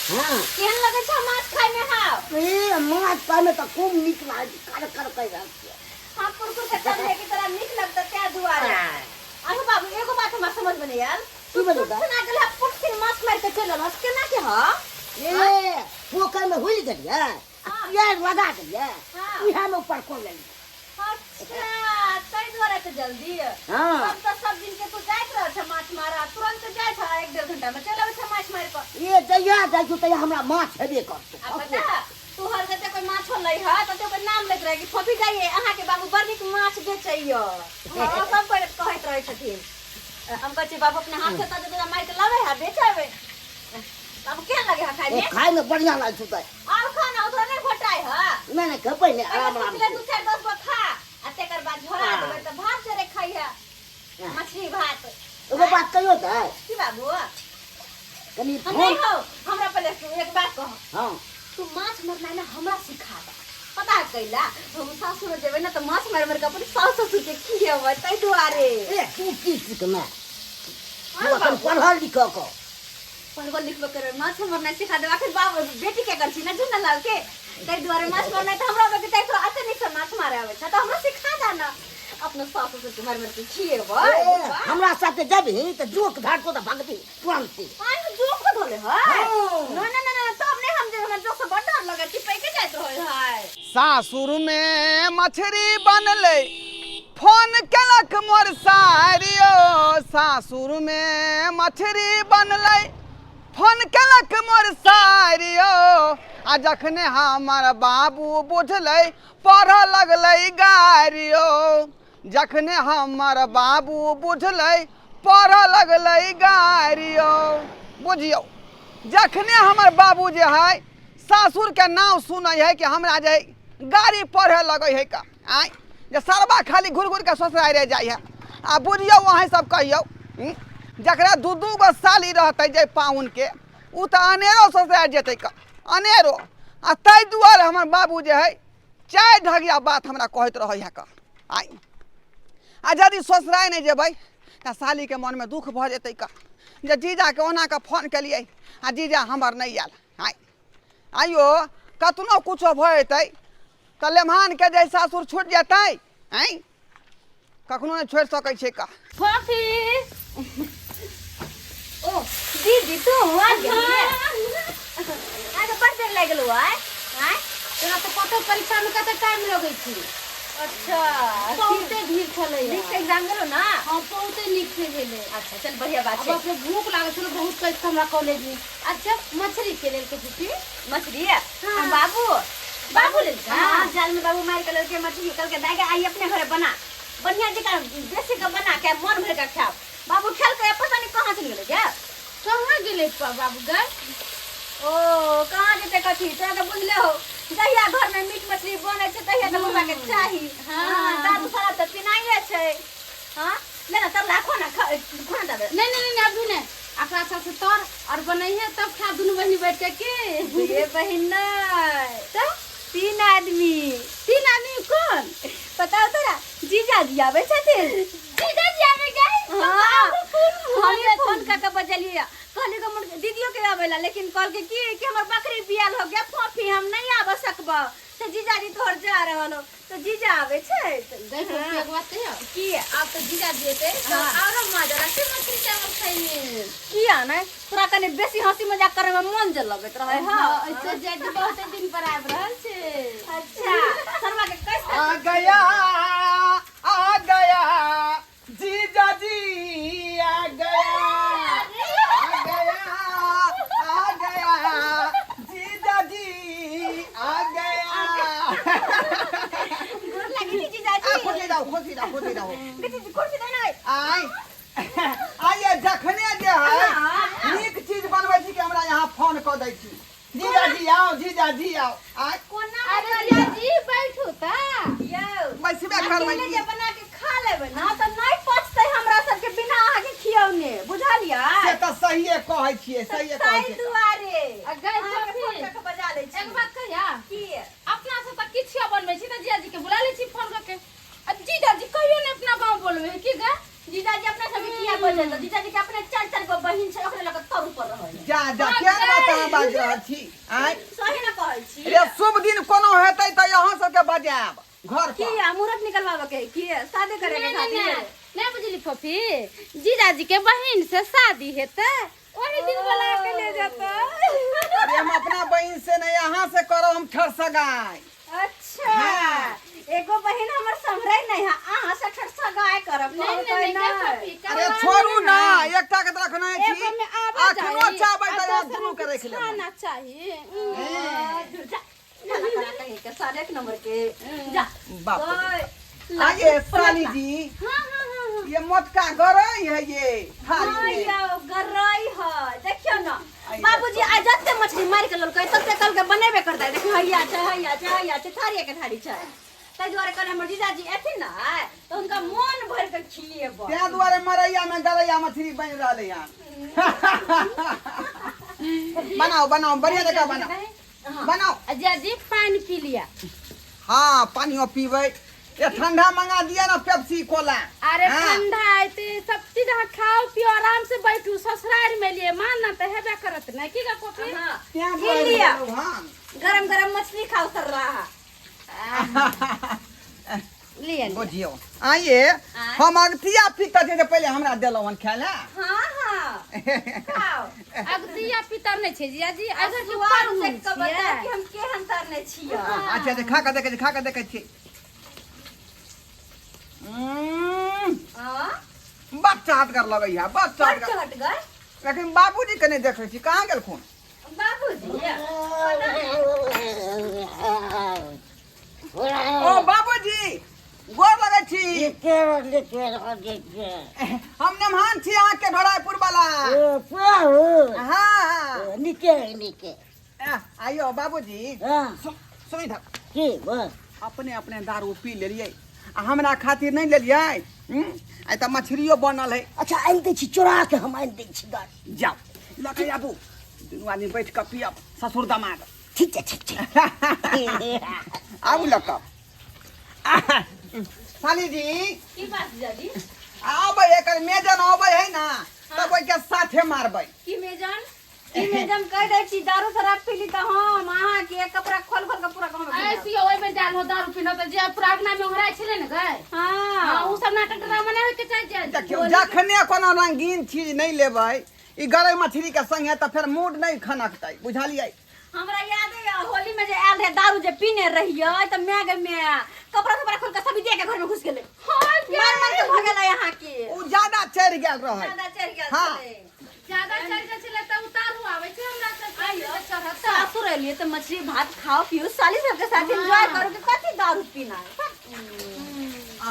हां केहन लगे छ माछ खाय में हां ए माछ खाय में त खूब नीक लागे कर कर कह रहल छियै हां कुरकुर के तब की तरह नीक लगता त्या दुआरे अरे बाबू एगो बात हमरा समझ में नहीं आयल की बोलूगा सुना गेल है पुटकी माछ मार के चलल हस केना के ह ए पोखर में हुल गेलिए ये लगा दिए इहा में ऊपर को ले अच्छा तई दुआरे तो जल्दी हां हम तो सब दिन के तू जाइत रह छ माछ मारा तुरंत जाय छ 1-1.5 घंटा में चलल छ माछ मार के ये जइया जाय छु तइया हमरा माछ हेबे करतौ आ पता तू हर जते कोई माछ लई ह त तो नाम लिख रहे कि फोफी जाइए अहाँ के बाबू बड़ नीक माछ बेचैयो हां सब कोई कहत रहे छथिन हम कहै छी बाबू अपने हाथ से त जरा मार के लावे है बेचैबे बाबू केहन लगे है खाय में खाय में बढ़िया लाग छु तइ और खाना उधर नहीं घटाई है नहीं खपै ने आराम आराम ले 2-4-10 गो खा आ तेकर बाद झोरा देबे त भात जरे खाई है मछली भात एगो बात कहियो त की बाबू कनी नहीं हो हमरा पहले एक बात कह हां तू माछ मारना ना हमरा सिखा दे पता है कैला हम सासुर में जेबे ना तो माछ मार मार के अपन सास ससुर के खिएबै तै दुआरे ए तू की सीखना तू अपन पढ़ल लिखल को पढ़बो लिखबो करे माछ मारना सिखा दे आखिर बाबू बेटी के करछि ना झुना लाल के तै दुआरे माछ मारना त हमरा बेटी तै तो अते निक से माछ मारे आवे छ त हमरा सिखा दे ना अपने सास ससुर के मार मार के खिएबै हमरा साथे जबही त जोक धारतो त भगती तुरंत आइ जोक को धोले है ना तब नहीं हम जे हमरा जोक से बड़ डर लगे चिपै के जाइत रहै है सासुर में मछरी बनले फोन केलक मोर सारियो सासुर में मछरी बनले फोन केलक मोर सारियो आ जखने हमर बाबू बुझले पढ़ लगले गारियो जखने हमर बाबू बुझले पढ़ लगले गारियो बुझियो जखने हमर बाबू जे है सासुर के नाम सुनै है कि हमरा जे गाड़ी पढ़े लगे है का आय जे सरबा खाली घुर घुर के ससुराल रह जाइ है आ बुझियो वहाँ सब कहियो जकरा 2-2 गो साली रहते जे पाउन के उ त अनेरो ससुराल जेतै का अनेरो आ तै दुआरे हमर बाबू जे है 4 ढगिया बात हमरा कहत रहै है का आय आ यदि ससुराल नहीं जेबै त साली के मन में दुख भ जेतै का जे जीजा के ओना के फोन केलिए आ जीजा हमर नहीं आयल आय आइयो कतनो कुछो भ जेतै त लेमहान के जे सासुर छूट जेतै हैं कखनो नहीं छोड़ सकै छै का फॉफी ओ दीदी तू आ गेली आज पर देर लाग गेलो आय तोरा तो पतो परीक्षा में कते टाइम लगै छी अच्छा बहुते भीड़ छलै नीक से एग्जाम गेलो ना हां बहुते नीक से भेले अच्छा चल बढ़िया बात अब है अपने भूख लागल छलो बहुत कष्ट हमरा कॉलेज में अच्छा मछली के लेल के छी मछली हम बाबू ले हां जाल में बाबू मार के लेके मछली निकल के दागे आई अपने घरे बना बढ़िया जगह देसी का बना के मन भर के खाओ बाबू खेल के पता नहीं कहां चल गेले क्या कहां गेले बाबू गए ओ कहां जेते कथी तोरा तो बुझले हो जहिया घर में मीट मछली बने छै तहिया तो बउवा के चाही हां दादू सारा त पिनाइए छै हां ले ना तब राखो ना खाना देबे नहीं अभी नहीं अपना साथ तोर और बनैहे तब खा दुनु बहिनी बैठ के ये बहिन नहीं तो 3 आदमी कौन बताओ तोरा जीजा जी आवे छथिन जीजा जी आवे गए हां हमने फोन करके बजलिए कहली को दीदियों के आवेला लेकिन कल के कि हमर बकरी बियाल हो गया फोफी हम नहीं आब सकबो तो जीजा जी तोहर जा रहल हो तो जीजा आवे छै देखो एक बात है की आप तो जीजा जी थे तो और मजा रखे मछली चावल खाइए किया नहीं तोरा कने बेसी हंसी मजाक करे में मन जे लगत रहे हां ऐसे जेड बहुत दिन पर आब रहल छे अच्छा शर्मा के कैसे आ गया जीजा जी आ गया जीजा जी आ गया गुड लगी जीजा जी खोजी जाओ कुर्सी दे ना आइए जखने जे है नीक चीज बनबै छी कि हमरा यहाँ फोन क दै छी जीजा जी आओ आय कोना अरे जीजा जी बैठू ता यो बैसबे करबै जे बना के खा लेबै ना त नहीं पचतै हमरा सब के बिना आहा के खियौने बुझलियै से त सहिए कहै छियै सहिए कहै ताई छियै दुआरे गए फोन करके बजा दै छी एक बात कहिया की अपना से त किछिया बनबै छी त जीजा जी के बुला लै छी फोन करके जीजा जी कहियो ने अपना गांव बोलबै की ग जीजा जी अपने सब किया बोले तो जीजा जी के अपने 4 गो बहिन छै ओकरे लग तर ऊपर रहै जा के बता बाज रहल छी आय सही ना कहै छी रे शुभ दिन कोनो हेतै त अहाँ सबके बजायब घर की पर है मुहूर्त निकलवावे के की है शादी करे के खातिर नहीं बुझली फफी जीजाजी के बहन से शादी हेतै ओही दिन बुला के ले जाता अरे हम अपना बहन से नहीं अहाँ से करो हम ठर सगाई अच्छा एगो बहन हमर संभरै नहीं है अहाँ से ठठ सगाई करब नहीं फफी अरे छोड़ू ना एकटा के रखना छी एगो में आवा अखनो चाहबै त दुनू के रख लेब खाना चाहिए के साढ़े एक नंबर के जा बाप ओए, आइए साली जी हां हां ये मोटका गरई है ये थाली हाँ में यो गरई है देखियो ना बाबूजी आज जत्ते मछली मार के ललकै तत्ते कल के बनेबे करतै देखियो हैया छै थारी के थारी छै तै दुआरे कहले हमर जीजाजी एथिन ना तो उनका मन भर के खिएब त्या दुआरे मरैया में गरैया मछली बन रहले यार बनाओ बनाओ बढ़िया जगह बनाओ बनाओ जीजाजी पानी पी लिया हाँ पानी पीबै ये ठंडा मंगा दिया ना पेप्सी कोला अरे हाँ। ठंडा है ते सब चीज खाओ पियो आराम से बैठू ससुराल में लिए मान ना तो हेबे करत नहीं की का कॉफी त्या पी दुआरे लिया बोलू, हाँ। गरम गरम मछली खाओ सर रहा लिए बुझियो आइए हम अगतिया पीता जे पहले हमरा देलौन खाय ला हां खाओ अगतिया पितर नहीं छे जीजाजी अगर के स्वाद ऊपर से से के बता कि हम केहन तरने छियै अच्छा जे खा के देखे छी हां बच्चा हाथ कर लगै है बच्चा हाथ कर हट गए लेकिन बाबूजी के नहीं देखे छी कहाँ गेलखुन बाबूजी ओ बाबूजी गोर लगै छी हम नमहान छी अहाँ के ढोराईपुर वाला हाँ आइयो बाबूजी सुनी था अपने अपने दारू पी लेलिए आ हमरा खातिर नहीं लेलिए आई त मछलियो बनल है अच्छा आनि दै छी चोरा के हम आनि दै छी गाड़ी जाओ लके आबू दुनू आदमी बैठ के पियब ससुर दामाद ठीक छै आबू लक साली जी की बात जीजाजी आबै एकर मेजन आबै है ना तब ओइ के साथे मारबै की मेजन कह दै छी दारू शराब पीली त हम अहाँ के कपड़ा खोल खोल के पूरा गांव में ऐसी ओइ में डाल हो दारू पीना तो जे पुरागना में ओहराय छले न गए हां हां उ सब नाटक ड्रामा नहीं होय के चाहिए देखियो जखने कोनो रंगीन चीज नहीं लेबै ई गरई मछली के संगे त फिर मूड नहीं खनकतै बुझलियै हमरा याद है होली में जे आयल रहे दारू जे पीने रहिए त मैग में कपड़ा खोल के सभी दे के घर में घुस गेले हां मार के भ गेलै यहां के उ ज्यादा चढ़ गेल रहै ज्यादा चढ़ गेल हाँ। छले ज्यादा चढ़ के चले त उतारू आवे छै हमरा से चढ़त सासुर एलिए त मछली भात खाओ पियो साली सबके साथ एंजॉय करो के कथी दारू पीना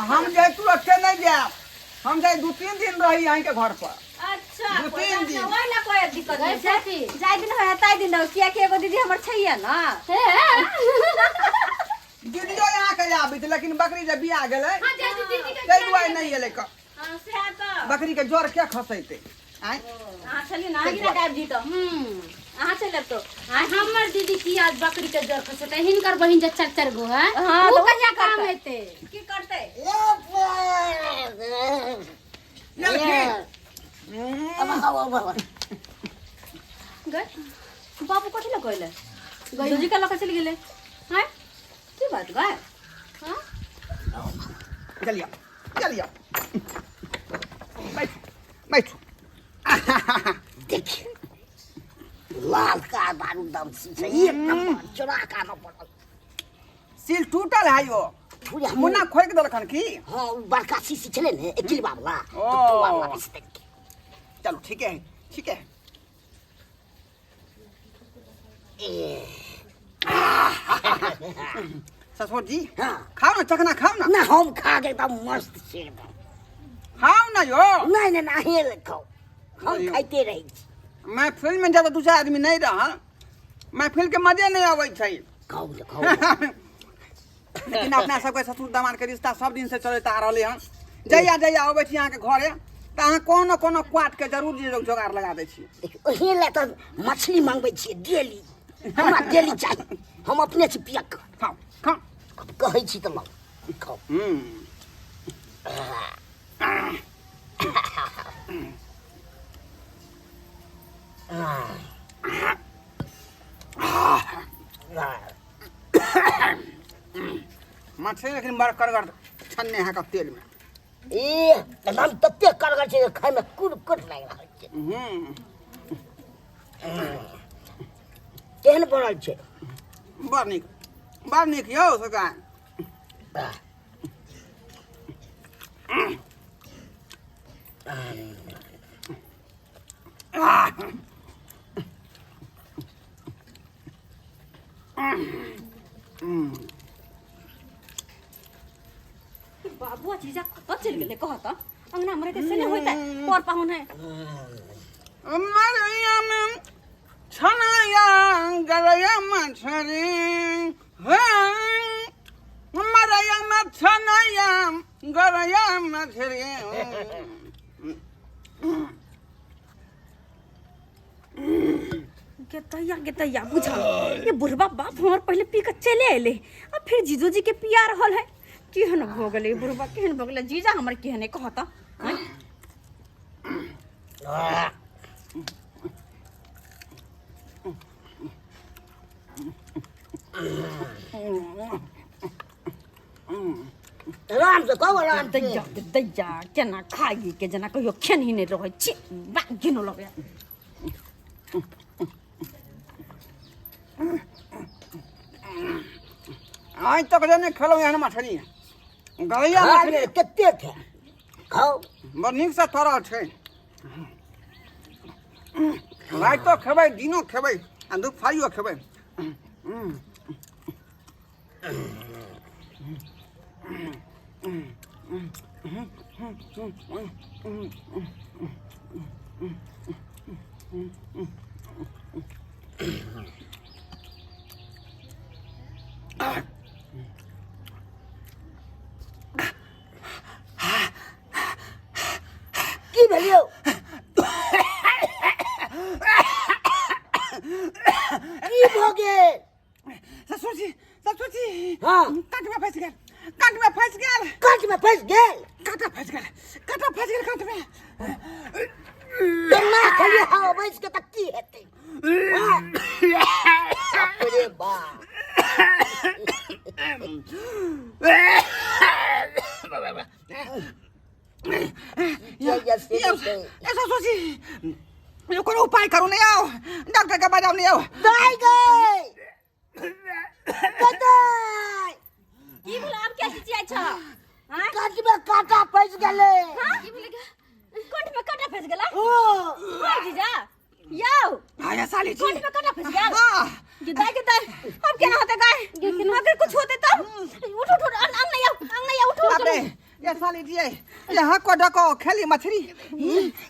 हम जे तू अकेले नहीं जाब हम जाए 2-3 दिन रही यहीं के घर पर अच्छा दू तीन दिन। वही ना कोई दिक्कत नहीं गए छै जाय दिन होय ताई दिन रहो किया कि एगो दीदी हमर छैया ना दीदियो यहाँ के आबित लेकिन बकरी जब बिया गेलै हां जीजाजी दीदी के तै दुआरे नहीं एलै क हां से त बकरी के जोर के खसैते आय अहाँ चलिए ना गिरा गायब जी तो अहाँ चले तो हमर दीदी की आज बकरी के जर खसते हिनकर बहिन जे 4-4 गो है हाँ, वो तो कहिया क्या काम करता? हेते की करते गए बाबू कथी ल कहले गई का लका चली गेले हैं की बात गए हां चलिए चलिए बैठ देखिए लाल का दारू दम से एक नंबर चोरा का न पड़ल सील टूटल है यो पूरा मुन्ना खोल के देलखन की हाँ उ बड़का शीशी छले ने एकिलबा वाला ओ। तो वाला बेचते चलो ठीक है ए ससुर जी हाँ। खाओ ना चखना खाओ ना ना हम खा के एकदम मस्त से एकदम खाओ ना यो नहीं नहीं नहीं ले खाओ हम अरे। खाते रही मैं फिल्म में जब 2-4 आदमी नहीं रहा मैं फिल्म के मजे नहीं आवे छै खाओ ले खाओ लेकिन अपना सबके ससुर दामाद के रिश्ता सब दिन से चलता आ रहले हन जइया आबै छी अहाँ के घरे त अहाँ कोनो कोनो क्वाट के जरूर जी जोगाड़ लगा दै छी देखिए ओही ले तो मछली मांगबै छियै डेली हमरा डेली चाहिए हम अपने से पिया के खाओ कहै छी त लो खाओ मछली लेकिन बड़ करगर छन्ने है का तेल में ए एकदम तत्ते करगर छै खाय में कुट लागि रहल छै केहन बनल छै बड़ नीक यौ सका बाबू जीजा कत चल गेले कहत अंगना मरे के से नहीं होता पर पाहुन है मरैया में छनाया गरैया मछरी है मरैया में छनाया गरैया मछरी के तैया बुझा ये बुढ़वा बाप हमर पहले पी के चले अले अब फिर जीजू जी के पिया रहल है केहन भ गेले बुढ़वा केहन भ गेले जीजा हमर केहने कहत आराम से कहो आराम से दैया केना खाई के जना कहियो खेन ही नहीं रहे छी बा गिनो लगे आज तक जने खेलो यहाँ मछली गरैया मछली कते थे खाओ बड़ नीक से तरल छै रातो खेबै दिनो खेबै आ दुपहरियो खेबै की भेलियो की भ गेल ससुर जी हाँ काट में फंस गेल काट में फंस गेल काट में फंस गेल काटा फंस गेल काट में केना खाली हां बैस के तक की हेतै अरे बा ससुर जी यो कोनो उपाय करू नहीं आओ डॉक्टर के बजाओ नहीं आओ दाई गई कतई की बोला अब क्या चिचिया छ हां काट में काटा फंस गेले हां की बोले कंठ में काटा फंस गेला ओ हां जीजा यो आया साली जी कंठ में काटा फंस गया हां ये दाई के दाई अब क्या होता गाय अगर कुछ होते तब उठ अंग नहीं उठ अबे ये साली जी ये हको डको खेली मछली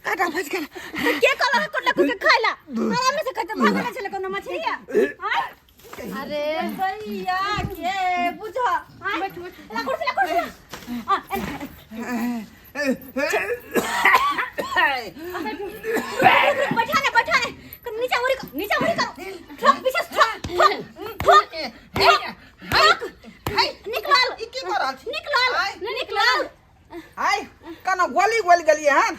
काटा फंस गेल के कला कोटला के खाइला आराम से कहते भागना चले कोनो मछली है हां अरे भैया के बुझा हां बैठ ला कुर्सी हां बैठा ने नीचे उड़ी कर ठोक पीछे ठोक निकल हाय कनो गोली गली है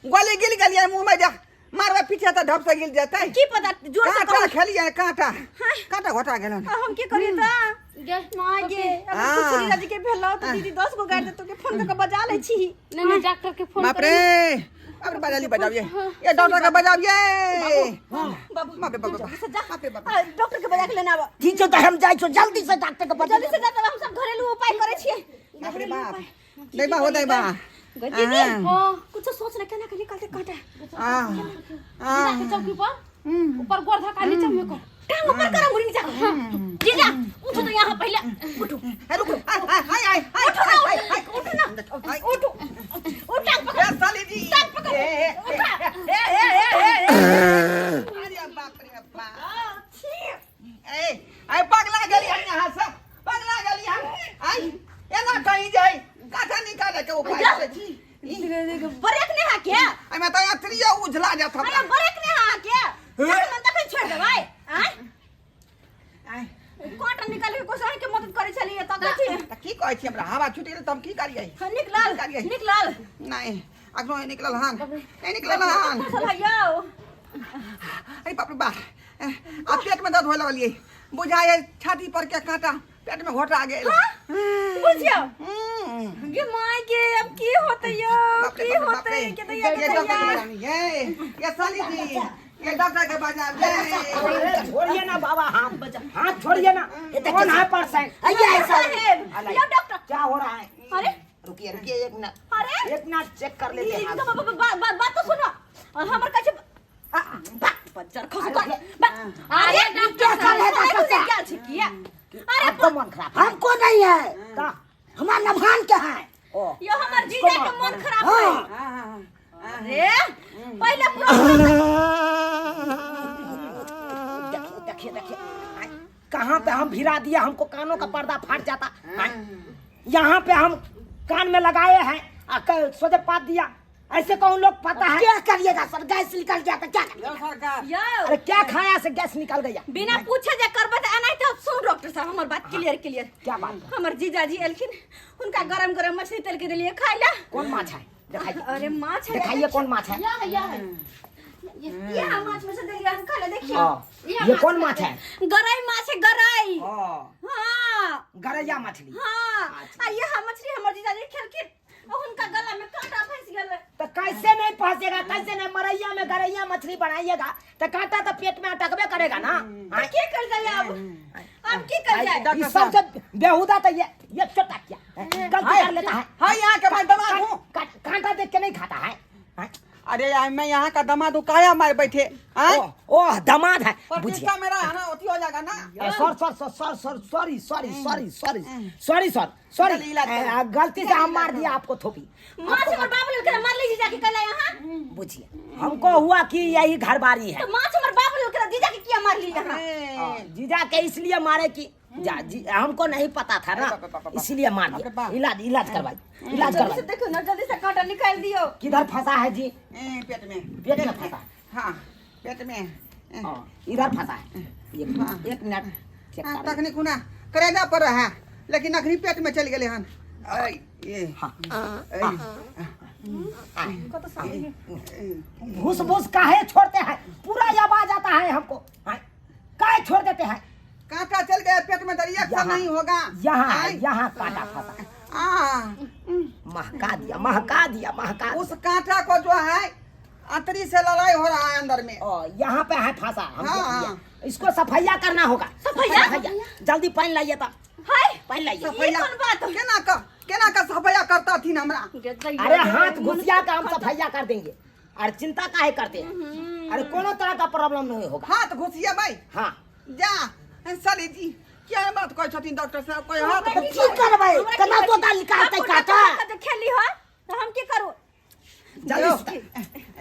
गोली गिल गली है मुंह में जा मारवा पीछे तो ढप से गिल जाता है की पता जोर से काटा खेलिए काटा घोटा गेल हम की करिए त मागे अब कुछ राजी के भेलो तो दीदी 10 को गाड़ दे तो के फोन करके बजा ले छी नहीं डॉक्टर के फोन बाप रे अब बजाइए ये डॉक्टर का बजाइए बाबू बाप डॉक्टर के बजा के लेना अब ठीक छै त हम जाय छौ जल्दी से डॉक्टर के बजा जल्दी से जा हम सब घरेलू उपाय करे छिए बाप रे बाप दैबा हो दैबा दीदी कुछ सोच ना केना के निकलते काटा के चौकी पर ऊपर गोर धक्का नीचे में कर टांग ऊपर करा मुड़ी नीचे जीजा उठो तो यहां पहले उठो रुको हाय उठो उठ टांग पकड़ साली जी टांग पकड़ अरे बाप रे बाप ए पगला गली हम यहां सब पगला गली हम आई एना कहीं जाई काटा निकाले के उपाय से छी ब्रेक नहीं है क्या आई मैं तो यहाँ त्रिया उझला जात हम अरे ब्रेक नहीं है क्या हम तक छोड़ दे भाई आई कोटा निकाल के कोसर के मदद करे चलिए त कथि त की कहै छी हमरा हवा छूटी गेल त हम की करियै निकल नहीं अखनो निकलल हां नहीं निकलल हां भैया अरे बाप रे बाप आ पेट में दर्द होय लगलिए बुझाए छाती पर के कांटा पेट में घोटा गेल बुझियो गे माय के अब की होते यो की होते के दैया ये डॉक्टर के बारे में ये साली जी ये डॉक्टर के बारे में छोड़िए ना बाबा, हाथ छोड़िए ना। कौन है पर्सन? साहब यो डॉक्टर क्या हो रहा है? अरे रुकिए रुकिए एक मिनट, अरे एक मिनट चेक कर लेते हैं। बात तो सुनो हमर कछ बच्चर खसु अरे क्या कर है डॉक्टर साहब? क्या छिकिया अरे आपको मन खराब? हमको नहीं है, का हमारा नभान क्या है? यो हमर जीजा के मन खराब है। अरे पहले देखिए देखिए कहाँ पे हम भिरा दिया, हमको कानों का पर्दा फाट जाता। यहाँ पे हम कान में लगाए हैं, सोचे पात दिया, ऐसे कौन लोग पता है? क्या करिएगा सर, गैस निकल गया तो क्या करिएगा? अरे क्या खाया से गैस निकल गया? बिना पूछे जे करबे त नहीं तो सुन डॉक्टर साहब हमर बात क्लियर क्या बात है? हमर जीजाजी एलखिन, उनका गरम गरम मछली तेल के दिलिए खाइला। कौन माछ है? दिखाइए। अरे माछ है, दिखाइए कौन माछ है? ये माछ में से दिलिए हम खा ले। देखिए ये कौन माछ है? गराई माछ है, गराई। हाँ गरैया मछली। हाँ आ ये मछली हमर जीजाजी खेलखिन, उनका गला में कांटा फंस गेल। तो कैसे नहीं फंसेगा, कैसे नहीं? मरैया में गरैया मछली बनाइएगा तो कांटा तो पेट में अटकबे करेगा ना। तो क्या कर जाए अब की कर जाए? ये सबसे बेहुदा तो ये छोटा क्या गलती कर लेता है। हाँ यहाँ के बाद दमाद हूँ। कांटा देख के नहीं खाता है। अरे यार मैं यहाँ का दमाद हूँ, काया मार बैठे। ओह दामाद है, बुझिए। प्रतिष्ठा मेरा है ना, अति हो जाएगा ना। सॉरी गलती से हम मार दिया आपको थोपी। माछ हमर बाबू के मार लीजिए जाके कल यहाँ। बुझिए हमको हुआ कि यही घर बारी है। तो माछ हमर बाबू के जीजा के किया मार ली यहाँ? जीजा के इसलिए मारे कि हमको नहीं पता था ना, इसलिए मार दिया। इलाज करवाइए, इलाज करवाइए। देखो ना जल्दी से कांटा निकाल दियो। किधर फंसा है जी? पेट में। पेट में फंसा है। हाँ पेट में इधर फंसा है। एक मिनट चेक कर। तकनीक ना करेगा पर है, लेकिन अखनी पेट में चल गए हन। घुस घुस काहे छोड़ते हैं? पूरा आवाज आता है हमको, काहे छोड़ देते हैं? कांटा चल गया पेट में, रिएक्शन नहीं होगा। यहाँ कांटा फंसा। महका दिया। उस कांटा को जो है अंतरी से लड़ाई हो रहा है अंदर में। यहाँ पे है फंसा। हाँ। इसको सफैया करना होगा। सफैया जल्दी पानी लाइए तो। पानी लाइए। सफैया केना का सफैया करता थी हमरा। अरे हाथ घुसिया का हम सफैया कर देंगे। अरे चिंता काहे करते हैं? अरे कोनो तरह का प्रॉब्लम नहीं होगा। हाथ घुसिया भाई। हाँ जा साली जी क्या बात कहै छथिन डॉक्टर साहब? कोई हाथ की करबै? केना तो दाल निकालतै काटा? खेली हो तो हम की करू? जल्दी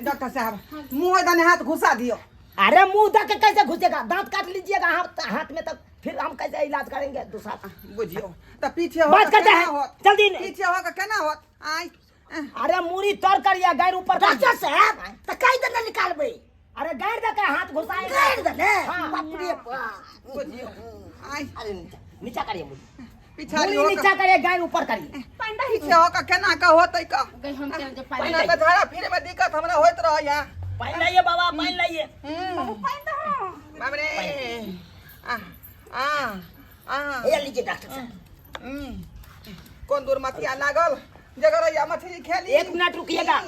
डॉक्टर साहब मुंह दने हाथ घुसा दियो। अरे मुंह दे के कैसे घुसेगा? दांत काट लीजिएगा हाथ में, तब फिर हम कैसे इलाज करेंगे दूसरा? बुझियो तो पीछे हो बात करते हैं जल्दी। पीछे होगा केना होत? आई अरे मूरी तोड़ कर या गैर ऊपर डॉक्टर साहब तो कई दिन निकालबे? अरे गैर दे के हाथ घुसाए गैर दे ले। बाप रे बाप। बुझियो आई अरे नीचा करिए मूरी, पिछाड़ी मूरी नीचा करिए, गैर ऊपर करिए। पीछे होगा केना का होतै का? हम के पहना के धारा फिर में दिक्कत हमरा होइत रह या। पानी लाइए बाबा, पानी लाइए। बाप रे ये लीजिए डॉक्टर साहब। कौन दूर मतिया लागल जगर या मछली खेली। एक मिनट रुकिएगा।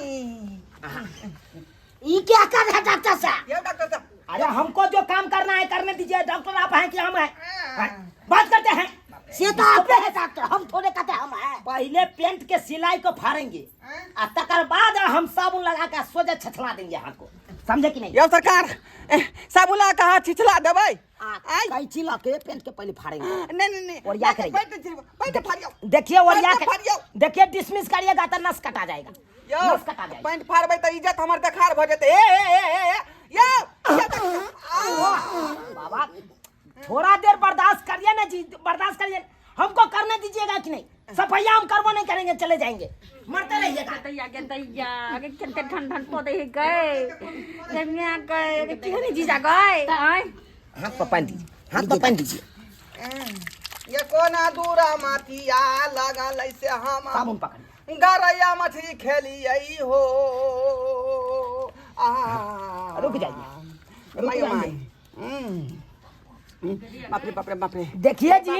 ये क्या कर रहे हैं डॉक्टर साहब? ये डॉक्टर साहब अरे हमको जो काम करना है करने दीजिए। डॉक्टर आप हैं कि हम हैं? बात करते हैं। सीधा आप है डॉक्टर, हम थोड़े कहते हम हैं। पहले पेंट के सिलाई को फाड़ेंगे और तकर बाद हम साबुन लगा के सोजे छछला देंगे हाथ को, समझे कि नहीं? यो सरकार साबुन लगा के हाथ छिछला देबै। कैंची ला के पेंट के पहले फाड़ेंगे। नहीं और या करेंगे। पैंट फाड़ियो। देखिए और या फाड़ियो। देखिए डिसमिस करिएगा तो नस कटा जाएगा। यो नस कटा जाएगा। पैंट फाड़बै त इज्जत हमर देखार भ जेतै। ए यो बाबा थोड़ा देर बर्दाश्त करिए ना जी, बर्दाश्त करिए। हमको करने दीजिएगा कि नहीं? सफैया हम करबो नहीं करेंगे, चले जाएंगे, मरते रहिएगा। दैया आगे चलते ठंड तो दे गए जमिया गए क्यों नहीं जीजा गए? हाथ पर पानी दीजिए, हाथ पर पानी दीजिए। ये कोना दूरा माथिया लागल ऐसे हम साबुन पकड़िए। गरैया मछली खेली आई हो। रुक जाइए, रुक जाइए। बाप रे बाप रे बाप रे। देखिए जी,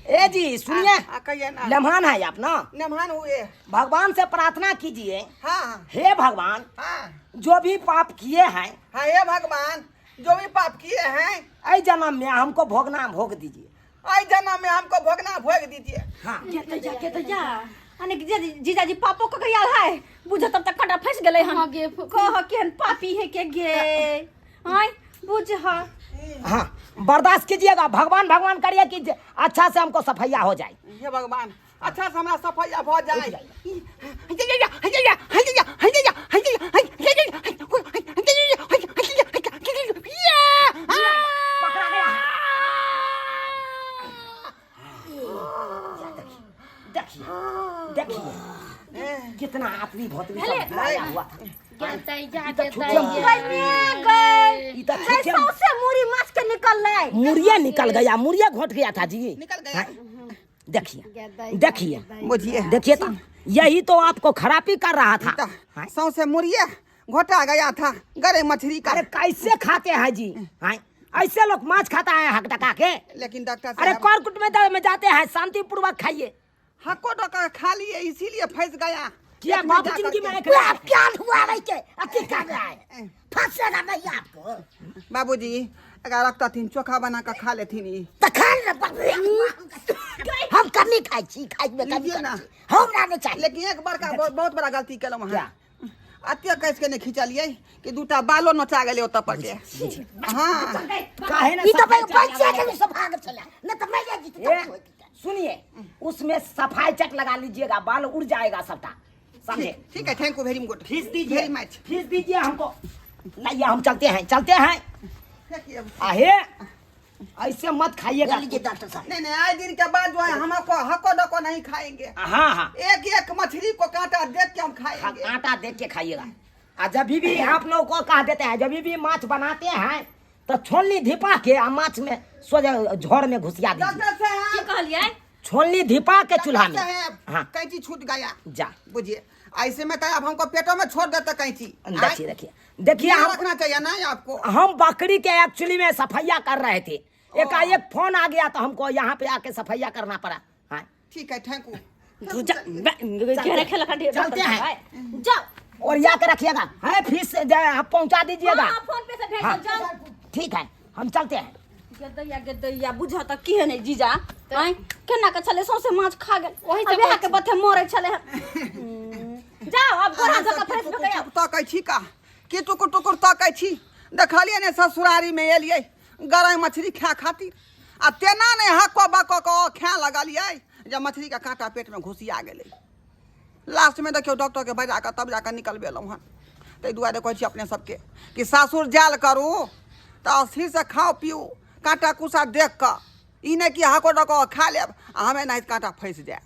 ए जी सुनिए, कहिए ना। लम्हान है आप ना, नमहान हुए। भगवान से प्रार्थना कीजिए, हाँ हे भगवान हाँ जो भी पाप किए हैं हाँ, हे भगवान जो भी पाप किए हैं ऐ जन्म में हमको भोगना भोग दीजिए। आई जन्म में हमको भोगना भोग दीजिए। हाँ के तो जा अने जीजाजी पापो का याद है बुझ तब तक कटा फंस गेले हम हाँ गे फुफी। कह केहन पापी है के गे हाय बुझ हा हाँ, बर्दाश्त कीजिएगा, भगवान भगवान करिए कि अच्छा से हमको सफैया हो जाए। हे भगवान अच्छा से हमरा सफैया हो जाए। पकड़ा गया। देखिए देखिए कितना आतवी भोतवी सब गिराया हुआ था। गेतै जा तो गेतै छुट्टियां गए ई तो छुट्टियां सौसे मुरी माछ के निकल ले मुर्गिया निकल गया, मुर्गिया घोट गया था जी। निकल गया। देखिए देखिए बुझिए देखिए तो यही तो आपको खराबी कर रहा था। सौ से मुड़िए घोटा गया था गरे मछली का। अरे कैसे खाते हैं जी? हैं? ऐसे लोग माछ खाता है हक टका के। लेकिन डॉक्टर अरे साहब कौरकुट में जाते हैं, शांति पूर्वक खाइए। हको डॉक्टर खा लिए इसीलिए फंस गया। क्या पेट में बाप जा जिंदगी में करके। एक क्या हुआ नहीं के अति कर रहा है, फंसेगा नहीं आपको। बाबूजी अगर रखता थी चोखा बना कर खा लेती नी। तो खान हम कमी खाई छी, खाई में कमी लीजिए ना। हम ना नहीं चाहिए। लेकिन एक बार का बहुत बड़ा गलती केलो क्या? वहाँ अत्य कैस के ने खिंचलिए कि दूटा बालो नचा गेले ओत पर के। हाँ काहे ना ई तो सफाई बच्चे चट के सब भाग चला न तो मैं ये जीत सुनिए, उसमें सफाई चट लगा लीजिएगा, बाल उड़ जाएगा सबटा, समझे? ठीक है, thank you very good. Fees दीजिए, वेरी मच। फीस दीजिए हमको। लाइए हम चलते हैं। आहे ऐसे मत खाइएगा डॉक्टर साहब। नहीं आज दिन के बाद जो है हमको हको डको नहीं खाएंगे। हाँ हाँ, एक एक मछली को कांटा देख के हम खाएंगे। आटा देख के खाइएगा। और जब भी आप लोग को कह देते हैं, जब भी माछ बनाते हैं तो छोलनी धिपा के माछ में सोजा झोर में घुसिया दीजिए। डॉक्टर की साहब कहलिए छोलनी धिपा के चूल्हा में। हाँ हाँ कैंची छूट गया जा, बुझिए ऐसे में तो अब हमको पेटों में छोड़ देता कैंची। देखिए ध्यान हम रखना चाहिए ना आपको। हम बकरी के एक्चुअली में सफैया कर रहे थे, एकाएक फोन आ गया तो हमको यहाँ पे आके सफैया करना पड़ा। हाँ ठीक है, थैंक यू। घेरे खेल का चलते हैं। जाओ और या के रखिएगा, है फीस आप पहुँचा दीजिएगा। हां फोन पे से भेज हाँ, जाओ। ठीक है, हम चलते हैं। गेदैया बुझा त की है नहीं जीजा हैं केना के चले सौसे माछ खा गेल वही वही से से के बथे मरे चले जाओ अब गोरा जका फ्रेश हो गया तकै छी का कि टुकुर टुकुर तकै छी। देखलिए ने ससुरारी में एलिए गरई मछली खा खातिर आ तेना ने हको बको को खा लगलिए जब मछली का कांटा पेट में घुसिया गेले। लास्ट में देखियो डॉक्टर के बजा कर तब जाकर निकलबेलहुँ हन। ताहि दुआरे कहै छी अपने सबके कि सासुर जाल करू तो अस्थिर से खाओ पियो, कांटा कुसा देख कर। ई नहीं कि हको डको खा लेब आ हमें नहीं कांटा फंस जाए।